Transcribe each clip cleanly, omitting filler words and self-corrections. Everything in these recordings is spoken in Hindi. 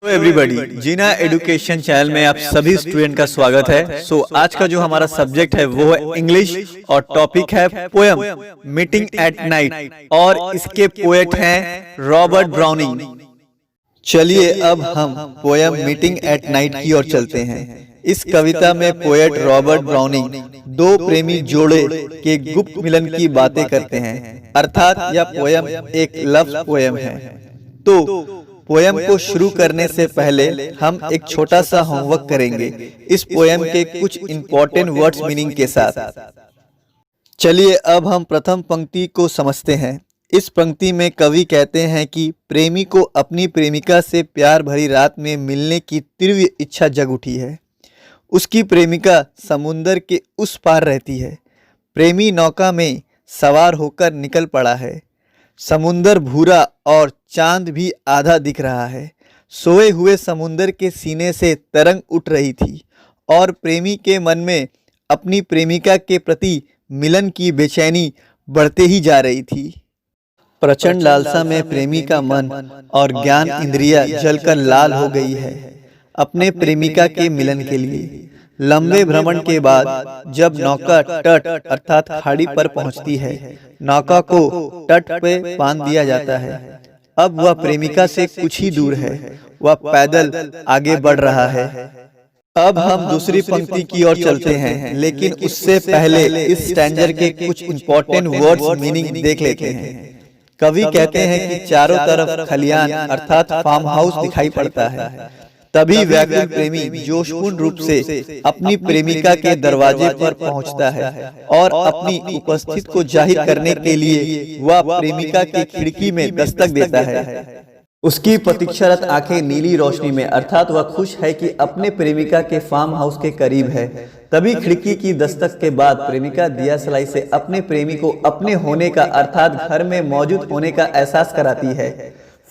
हेलो एवरीबॉडी, जीना एजुकेशन चैनल में आप सभी स्टूडेंट का स्वागत है। आज का जो हमारा सब्जेक्ट है वो है इंग्लिश और टॉपिक है पोयम मीटिंग एट नाइट और इसके पोएट हैं रॉबर्ट ब्राउनिंग। चलिए अब हम पोयम मीटिंग एट नाइट की ओर चलते हैं। इस कविता में पोएट रॉबर्ट ब्राउनिंग दो प्रेमी जोड़े के गुप्त मिलन की बातें करते हैं, अर्थात यह पोयम एक लव पोयम है। तो पोयम को शुरू करने से पहले हम एक छोटा सा होमवर्क करेंगे इस पोयम के कुछ इंपॉर्टेंट वर्ड्स मीनिंग के साथ। चलिए अब हम प्रथम पंक्ति को समझते हैं। इस पंक्ति में कवि कहते हैं कि प्रेमी को अपनी प्रेमिका से प्यार भरी रात में मिलने की तीव्र इच्छा जग उठी है। उसकी प्रेमिका समुंदर के उस पार रहती है। प्रेमी नौका में सवार होकर निकल पड़ा है। समुंदर भूरा और चांद भी आधा दिख रहा है। सोए हुए समुंदर के सीने से तरंग उठ रही थी और प्रेमी के मन में अपनी प्रेमिका के प्रति मिलन की बेचैनी बढ़ते ही जा रही थी। प्रचंड लालसा में प्रेमी का मन और ज्ञान इंद्रियां जलकर लाल हो गई है अपने प्रेमिका के मिलन के लिए। लंबे भ्रमण के बाद जब नौका तट अर्थात खाड़ी पर पहुंचती है, नौका को तट पे बांध दिया जाता है। अब वह प्रेमिका से कुछ ही दूर है, वह पैदल आगे बढ़ रहा है। अब हम दूसरी पंक्ति की ओर चलते हैं, लेकिन उससे पहले इस स्टैंजर के कुछ इंपॉर्टेंट वर्ड्स मीनिंग देख लेते हैं। कवि कहते हैं कि चारों तरफ खलियान अर्थात फार्म हाउस दिखाई पड़ता है। तभी व्याकुल प्रेमी जोशपूर्ण रूप से अपनी प्रेमिका के दरवाजे पर पहुंचता है और अपनी उपस्थिति को जाहिर करने के लिए वह प्रेमिका की खिड़की में दस्तक देता है। उसकी प्रतीक्षारत आंखें नीली रोशनी में, अर्थात वह खुश है कि अपने प्रेमिका के फार्म हाउस के करीब है। तभी खिड़की की दस्तक के बाद प्रेमिका दिया सलाई से अपने प्रेमी को अपने होने का अर्थात घर में मौजूद होने का एहसास कराती है।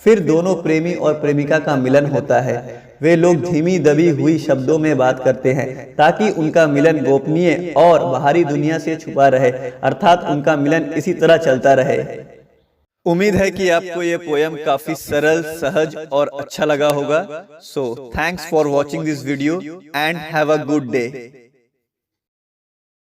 फिर दोनों प्रेमी और प्रेमिका का मिलन होता है। वे लोग धीमी दबी हुई शब्दों में बात करते हैं ताकि उनका मिलन गोपनीय और बाहरी दुनिया से छुपा रहे, अर्थात उनका मिलन इसी तरह चलता रहे। उम्मीद है कि आपको ये पोयम काफी सरल, सहज और अच्छा लगा होगा। So thanks for watching this video and have a good day.